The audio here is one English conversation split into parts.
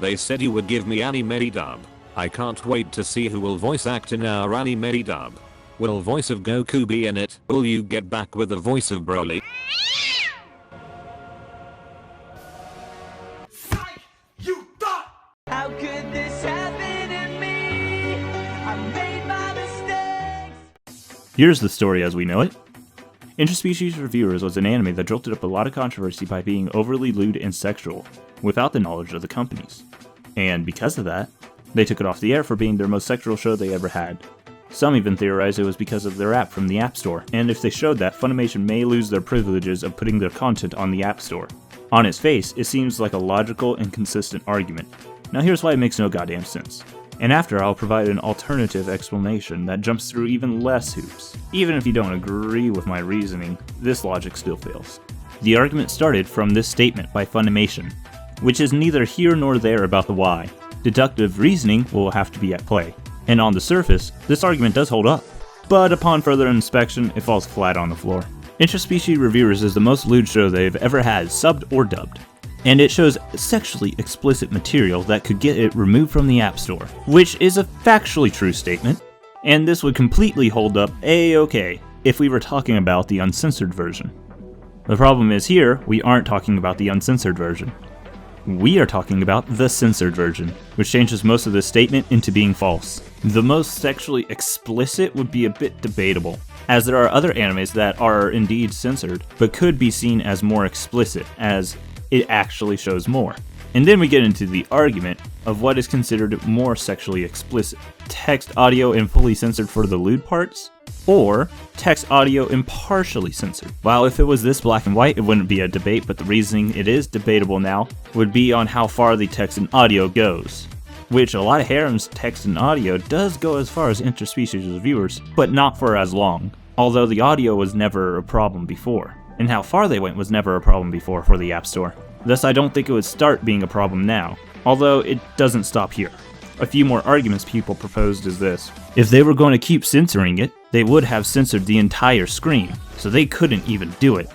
They said you would give me anime dub. I can't wait to see who will voice act in our anime dub. Will voice of Goku be in it? Will you get back with the voice of Broly? Psych! You thought! How could this happen to me? I made my mistakes. Here's the story as we know it. Interspecies Reviewers was an anime that jolted up a lot of controversy by being overly lewd and sexual, without the knowledge of the companies. And because of that, they took it off the air for being their most sexual show they ever had. Some even theorized it was because of their app from the App Store, and if they showed that, Funimation may lose their privileges of putting their content on the App Store. On its face, it seems like a logical and consistent argument. Now here's why it makes no goddamn sense. And after, I'll provide an alternative explanation that jumps through even less hoops. Even if you don't agree with my reasoning, this logic still fails. The argument started from this statement by Funimation, which is neither here nor there about the why. Deductive reasoning will have to be at play. And on the surface, this argument does hold up. But upon further inspection, it falls flat on the floor. Interspecies Reviewers is the most lewd show they've ever had, subbed or dubbed. And it shows sexually explicit material that could get it removed from the App Store, which is a factually true statement, and this would completely hold up A-OK if we were talking about the uncensored version. The problem is here, we aren't talking about the uncensored version. We are talking about the censored version, which changes most of this statement into being false. The most sexually explicit would be a bit debatable, as there are other animes that are indeed censored, but could be seen as more explicit, as it actually shows more. And then we get into the argument of what is considered more sexually explicit. Text, audio, and fully censored for the lewd parts? Or text, audio, and partially censored. While if it was this black and white, it wouldn't be a debate, but the reasoning it is debatable now would be on how far the text and audio goes. Which a lot of harems' text and audio does go as far as Interspecies Reviewers, but not for as long. Although the audio was never a problem before. And how far they went was never a problem before for the App Store. Thus I don't think it would start being a problem now, although it doesn't stop here. A few more arguments people proposed is this. If they were going to keep censoring it, they would have censored the entire screen, so they couldn't even do it.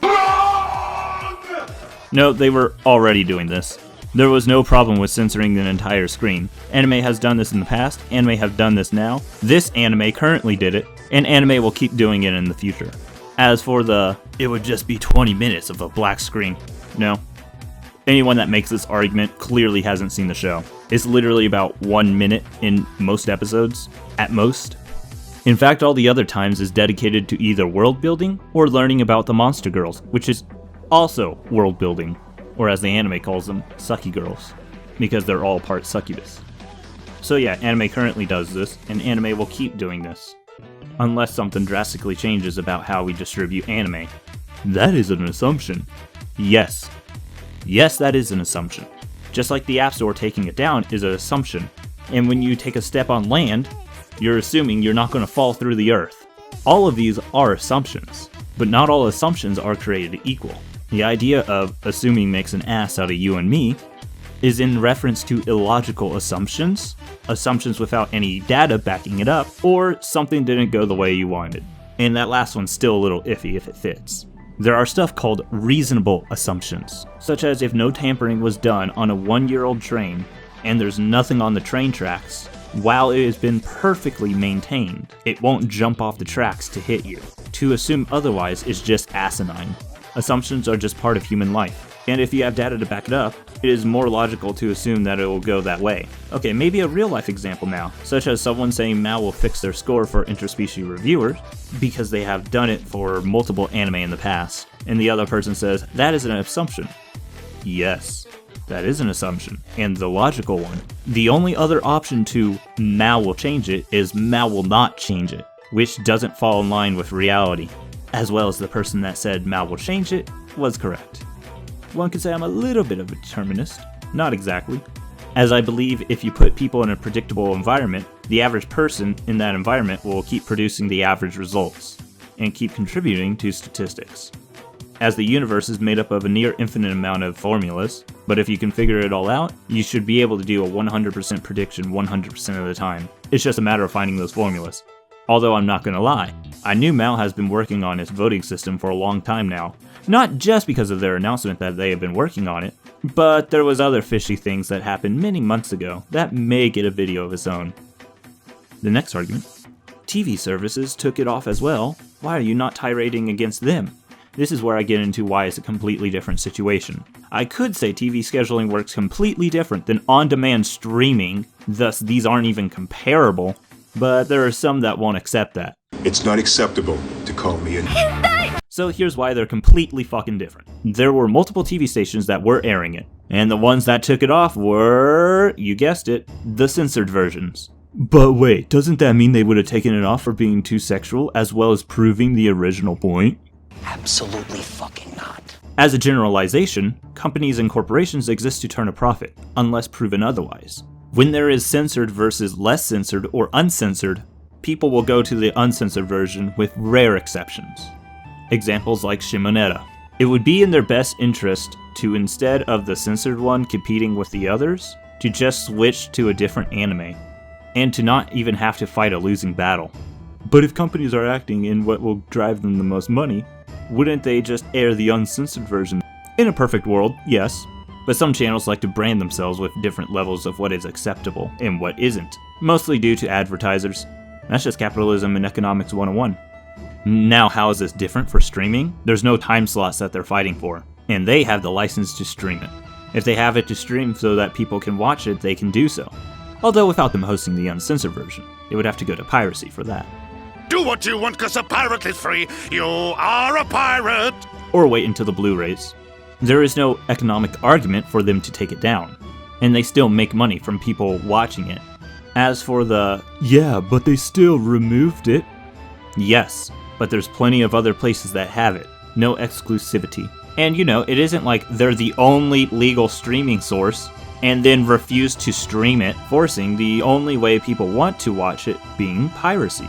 No, they were already doing this. There was no problem with censoring an entire screen. Anime has done this in the past, anime have done this now, this anime currently did it, and anime will keep doing it in the future. As for the, it would just be 20 minutes of a black screen, no. Anyone that makes this argument clearly hasn't seen the show. It's literally about 1 minute in most episodes, at most. In fact, all the other times is dedicated to either world building or learning about the monster girls, which is also world building, or as the anime calls them, sucky girls, because they're all part succubus. So yeah, anime currently does this, and anime will keep doing this. Unless something drastically changes about how we distribute anime. That is an assumption. Yes. Yes, that is an assumption. Just like the App Store taking it down is an assumption. And when you take a step on land, you're assuming you're not going to fall through the earth. All of these are assumptions, but not all assumptions are created equal. The idea of assuming makes an ass out of you and me is in reference to illogical assumptions, assumptions without any data backing it up, or something didn't go the way you wanted. And that last one's still a little iffy if it fits. There are stuff called reasonable assumptions, such as if no tampering was done on a 1-year-old train and there's nothing on the train tracks, while it has been perfectly maintained, it won't jump off the tracks to hit you. To assume otherwise is just asinine. Assumptions are just part of human life. And if you have data to back it up, it is more logical to assume that it will go that way. Okay, maybe a real life example now, such as someone saying Mal will fix their score for Interspecies Reviewers because they have done it for multiple anime in the past, and the other person says, that is an assumption. Yes, that is an assumption, and the logical one. The only other option to Mal will change it is Mal will not change it, which doesn't fall in line with reality, as well as the person that said Mal will change it was correct. One could say I'm a little bit of a determinist. Not exactly. As I believe if you put people in a predictable environment, the average person in that environment will keep producing the average results, and keep contributing to statistics. As the universe is made up of a near infinite amount of formulas, but if you can figure it all out, you should be able to do a 100% prediction 100% of the time. It's just a matter of finding those formulas. Although I'm not gonna lie, I knew Mal has been working on its voting system for a long time now. Not just because of their announcement that they have been working on it, but there was other fishy things that happened many months ago that may get a video of its own. The next argument. TV services took it off as well. Why are you not tirading against them? This is where I get into why it's a completely different situation. I could say TV scheduling works completely different than on-demand streaming, thus these aren't even comparable, but there are some that won't accept that. It's not acceptable to call me a So here's why they're completely fucking different. There were multiple TV stations that were airing it, and the ones that took it off were, you guessed it, the censored versions. But wait, doesn't that mean they would have taken it off for being too sexual, as well as proving the original point? Absolutely fucking not. As a generalization, companies and corporations exist to turn a profit, unless proven otherwise. When there is censored versus less censored or uncensored, people will go to the uncensored version with rare exceptions. Examples like Shimoneta. It would be in their best interest to, instead of the censored one competing with the others, to just switch to a different anime, and to not even have to fight a losing battle. But if companies are acting in what will drive them the most money, wouldn't they just air the uncensored version? In a perfect world, yes, but some channels like to brand themselves with different levels of what is acceptable and what isn't, mostly due to advertisers. That's just capitalism and economics 101. Now, how is this different for streaming? There's no time slots that they're fighting for, and they have the license to stream it. If they have it to stream so that people can watch it, they can do so. Although without them hosting the uncensored version, they would have to go to piracy for that. Do what you want, cause a pirate is free. You are a pirate. Or wait until the Blu-rays. There is no economic argument for them to take it down, and they still make money from people watching it. As for the, yeah, but they still removed it. Yes, but there's plenty of other places that have it. No exclusivity. And you know, it isn't like they're the only legal streaming source and then refuse to stream it, forcing the only way people want to watch it being piracy.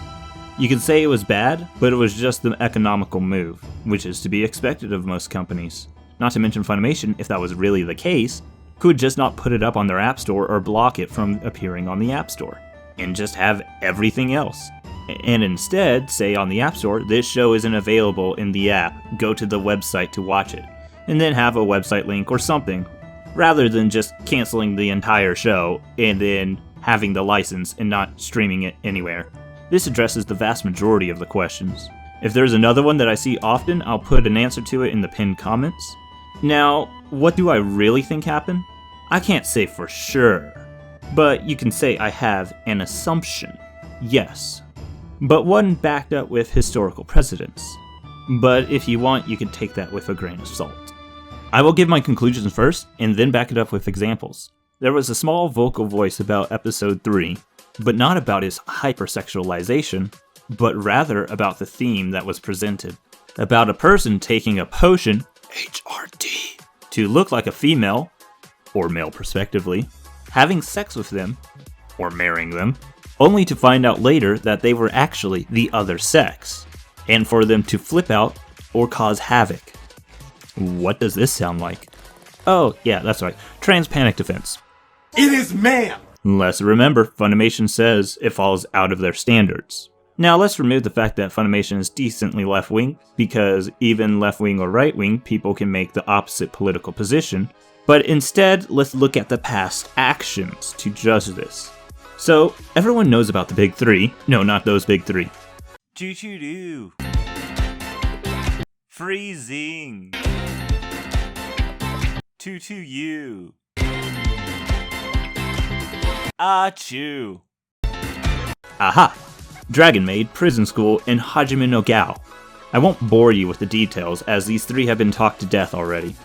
You could say it was bad, but it was just the economical move, which is to be expected of most companies. Not to mention Funimation, if that was really the case, could just not put it up on their app store or block it from appearing on the app store, and just have everything else. And instead, say on the app store, this show isn't available in the app, go to the website to watch it, and then have a website link or something, rather than just canceling the entire show and then having the license and not streaming it anywhere. This addresses the vast majority of the questions. If there's another one that I see often, I'll put an answer to it in the pinned comments. Now, what do I really think happened? I can't say for sure, but you can say I have an assumption, yes, but one backed up with historical precedents. But if you want, you can take that with a grain of salt. I will give my conclusions first, and then back it up with examples. There was a small vocal voice about episode 3, but not about its hypersexualization, but rather about the theme that was presented. About a person taking a potion, HRT, to look like a female, or male prospectively, having sex with them, or marrying them, only to find out later that they were actually the other sex, and for them to flip out or cause havoc. What does this sound like? Oh, yeah, that's right, trans panic defense. It is man! Let's remember, Funimation says it falls out of their standards. Now let's remove the fact that Funimation is decently left-wing, because even left-wing or right-wing people can make the opposite political position, but instead let's look at the past actions to judge this. So, everyone knows about the big three. No, not those big three. Choo-choo-doo. Freezing. Choo-choo-you. Achoo. Aha! Dragon Maid, Prison School, and Hajime no Gao. I won't bore you with the details, as these three have been talked to death already,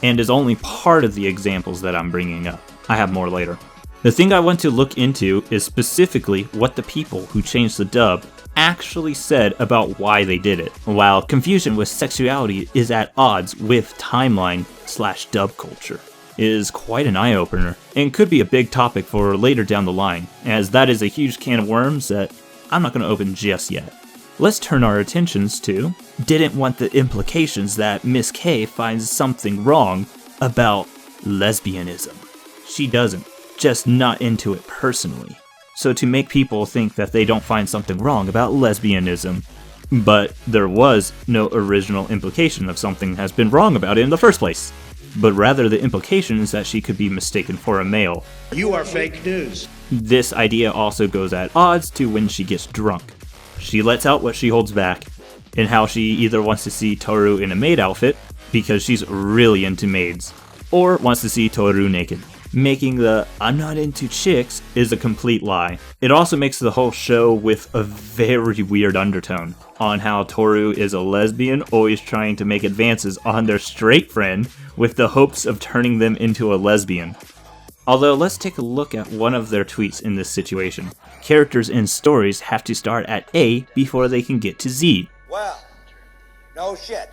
and is only part of the examples that I'm bringing up. I have more later. The thing I want to look into is specifically what the people who changed the dub actually said about why they did it, while confusion with sexuality is at odds with timeline/dub culture. It is quite an eye-opener, and could be a big topic for later down the line, as that is a huge can of worms that I'm not going to open just yet. Let's turn our attentions to, didn't want the implications that Miss K finds something wrong about lesbianism. She doesn't, just not into it personally. so to make people think that they don't find something wrong about lesbianism. But there was no original implication of something has been wrong about it in the first place. But rather the implication is that she could be mistaken for a male. You are fake news. This idea also goes at odds to when she gets drunk. She lets out what she holds back, and how she either wants to see Toru in a maid outfit, because she's really into maids, or wants to see Toru naked. Making the "I'm not into chicks" is a complete lie. It also makes the whole show with a very weird undertone on how Toru is a lesbian always trying to make advances on their straight friend with the hopes of turning them into a lesbian. Although, let's take a look at one of their tweets in this situation. Characters in stories have to start at A before they can get to Z. Well, no shit.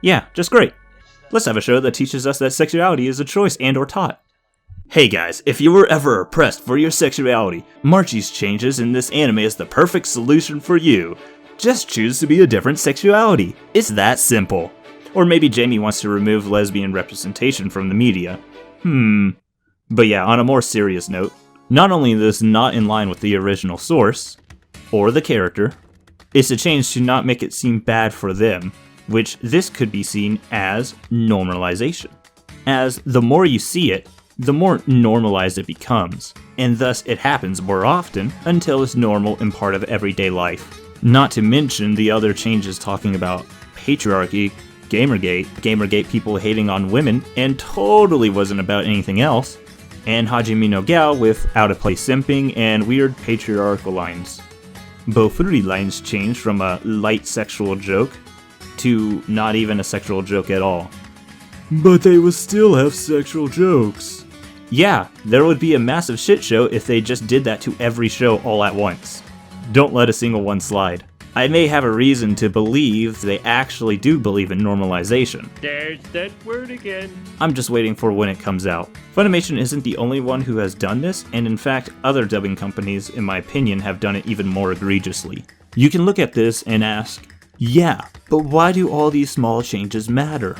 Yeah, just great. Let's have a show that teaches us that sexuality is a choice and or taught. Hey guys, if you were ever oppressed for your sexuality, Marchie's changes in this anime is the perfect solution for you. Just choose to be a different sexuality. It's that simple. Or maybe Jamie wants to remove lesbian representation from the media. But yeah, on a more serious note, not only is this not in line with the original source, or the character, it's a change to not make it seem bad for them, which this could be seen as normalization. As the more you see it, the more normalized it becomes, and thus it happens more often until it's normal and part of everyday life. Not to mention the other changes talking about patriarchy, Gamergate people hating on women, and totally wasn't about anything else, and Hajime no Gal with out-of-place simping and weird patriarchal lines. Bofuri lines changed from a light sexual joke to not even a sexual joke at all. But they would still have sexual jokes. Yeah, there would be a massive shit show if they just did that to every show all at once. Don't let a single one slide. I may have a reason to believe they actually do believe in normalization. There's that word again. I'm just waiting for when it comes out. Funimation isn't the only one who has done this, and in fact, other dubbing companies, in my opinion, have done it even more egregiously. You can look at this and ask, yeah, but why do all these small changes matter?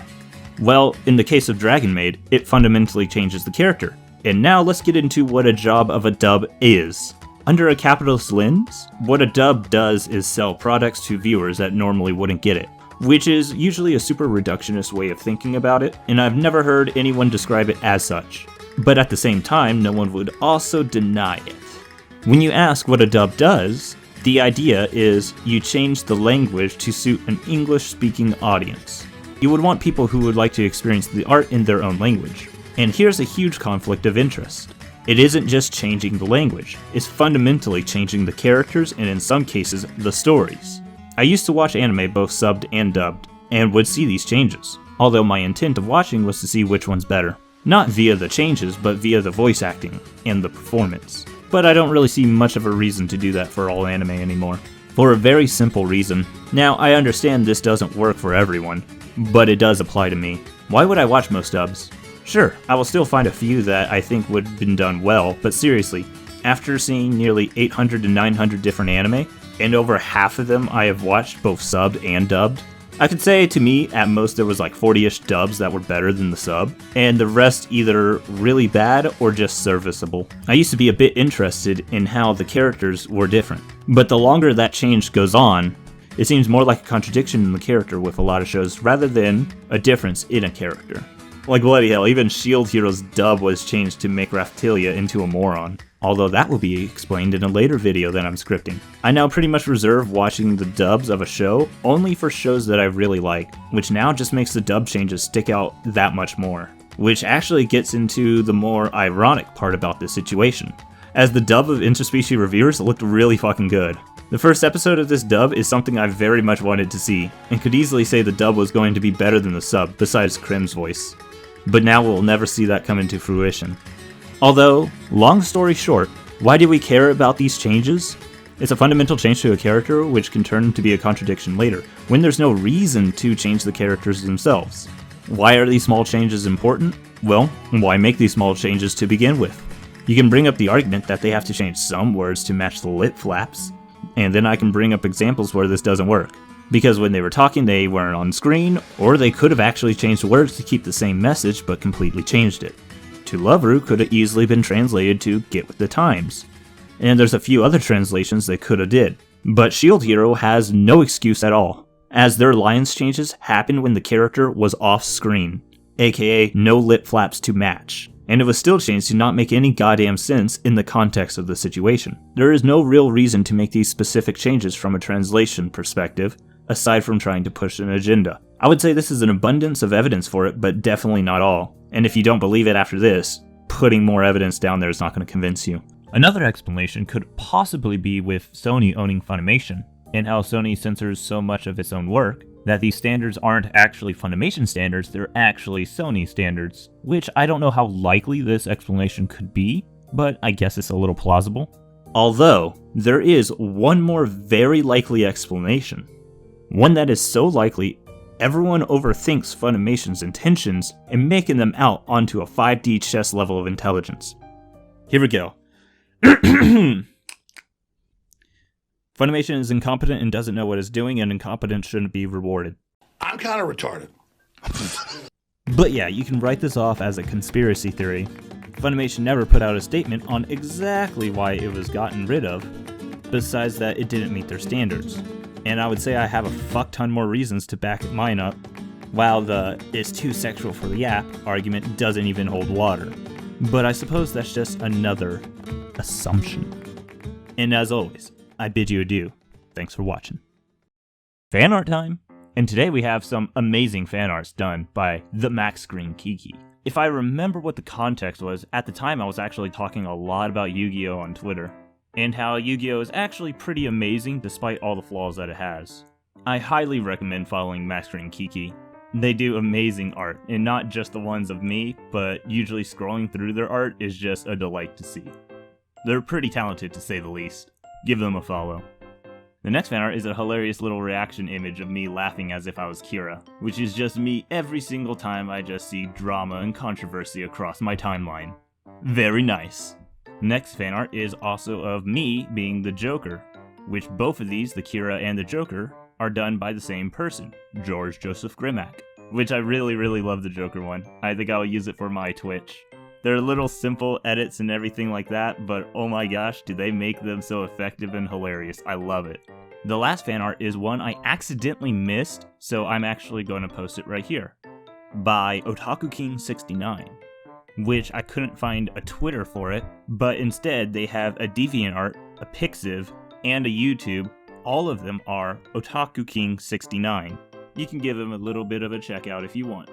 Well, in the case of Dragon Maid, it fundamentally changes the character. And now let's get into what a job of a dub is. Under a capitalist lens, what a dub does is sell products to viewers that normally wouldn't get it, which is usually a super reductionist way of thinking about it, and I've never heard anyone describe it as such. But at the same time, no one would also deny it. When you ask what a dub does, the idea is you change the language to suit an English-speaking audience. You would want people who would like to experience the art in their own language. And here's a huge conflict of interest. It isn't just changing the language, it's fundamentally changing the characters and in some cases, the stories. I used to watch anime both subbed and dubbed, and would see these changes, although my intent of watching was to see which one's better. Not via the changes, but via the voice acting and the performance. But I don't really see much of a reason to do that for all anime anymore. For a very simple reason. Now, I understand this doesn't work for everyone, but it does apply to me. Why would I watch most dubs? Sure, I will still find a few that I think would have been done well, but seriously, after seeing nearly 800 to 900 different anime, and over half of them I have watched both subbed and dubbed, I could say to me, at most there was like 40-ish dubs that were better than the sub, and the rest either really bad or just serviceable. I used to be a bit interested in how the characters were different, but the longer that change goes on, it seems more like a contradiction in the character with a lot of shows rather than a difference in a character. Like bloody hell, even Shield Hero's dub was changed to make Raphtalia into a moron. Although that will be explained in a later video that I'm scripting. I now pretty much reserve watching the dubs of a show only for shows that I really like, which now just makes the dub changes stick out that much more. Which actually gets into the more ironic part about this situation, as the dub of Interspecies Reviewers looked really fucking good. The first episode of this dub is something I very much wanted to see, and could easily say the dub was going to be better than the sub, besides Krim's voice. But now we'll never see that come into fruition. Although, long story short, why do we care about these changes? It's a fundamental change to a character which can turn to be a contradiction later, when there's no reason to change the characters themselves. Why are these small changes important? Well, why make these small changes to begin with? You can bring up the argument that they have to change some words to match the lip flaps, and then I can bring up examples where this doesn't work. Because when they were talking, they weren't on screen, or they could have actually changed words to keep the same message but completely changed it. To Loveru could have easily been translated to get with the times. and there's a few other translations they coulda did. But Shield Hero has no excuse at all, as their lines changes happened when the character was off screen, aka no lip flaps to match, and it was still changed to not make any goddamn sense in the context of the situation. There is no real reason to make these specific changes from a translation perspective, aside from trying to push an agenda. I would say this is an abundance of evidence for it, but definitely not all. And if you don't believe it after this, putting more evidence down there is not going to convince you. Another explanation could possibly be with Sony owning Funimation, and how Sony censors so much of its own work that these standards aren't actually Funimation standards, they're actually Sony standards, which I don't know how likely this explanation could be, but I guess it's a little plausible. Although, there is one more very likely explanation. One that is so likely, everyone overthinks Funimation's intentions and making them out onto a 5D chess level of intelligence. Here we go. Funimation is incompetent and doesn't know what it's doing, and incompetence shouldn't be rewarded. I'm kind of retarded. But yeah, you can write this off as a conspiracy theory. Funimation never put out a statement on exactly why it was gotten rid of, besides that it didn't meet their standards. And I would say I have a fuck ton more reasons to back mine up, while the "it's too sexual for the app" argument doesn't even hold water. But I suppose that's just another assumption. And as always, I bid you adieu. Thanks for watching. Fan art time! And today we have some amazing fan arts done by the Max Screen Kiki. If I remember what the context was, at the time I was actually talking a lot about Yu-Gi-Oh! On Twitter, and how Yu-Gi-Oh! Is actually pretty amazing despite all the flaws that it has. I highly recommend following Max Screen Kiki. They do amazing art, and not just the ones of me, but usually scrolling through their art is just a delight to see. They're pretty talented to say the least. Give them a follow. The next fan art is a hilarious little reaction image of me laughing as if I was Kira, which is just me every single time I just see drama and controversy across my timeline. Very nice. Next fan art is also of me being the Joker, which both of these, the Kira and the Joker, are done by the same person, George Joseph Grimack, which I really love the Joker one. I think I'll use it for my Twitch. They're little simple edits and everything like that, but oh my gosh, do they make them so effective and hilarious. I love it. The last fan art is one I accidentally missed, so I'm actually going to post it right here, by Otaku King 69, which I couldn't find a Twitter for it, but instead they have a DeviantArt, a Pixiv, and a YouTube. All of them are Otaku King 69. You can give them a little bit of a check out if you want.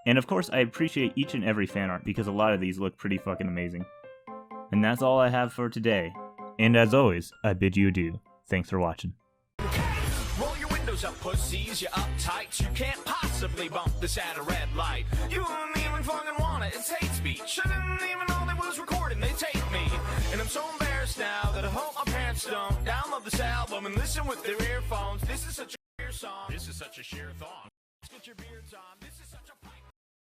And of course, I appreciate each and every fan art because a lot of these look pretty fucking amazing. And that's all I have for today. And as always, I bid you adieu. Thanks for watching. Roll your windows up, pussies, you're uptight. You can't possibly bump this at a red light. You wouldn't even fucking want it, it's hate speech. I didn't even know they was recording, they take me. And I'm so embarrassed now that I hope my parents don't download this album and listen with their earphones. This is such a sheer song. This is such a sheer thong. Get your beards on. This is such a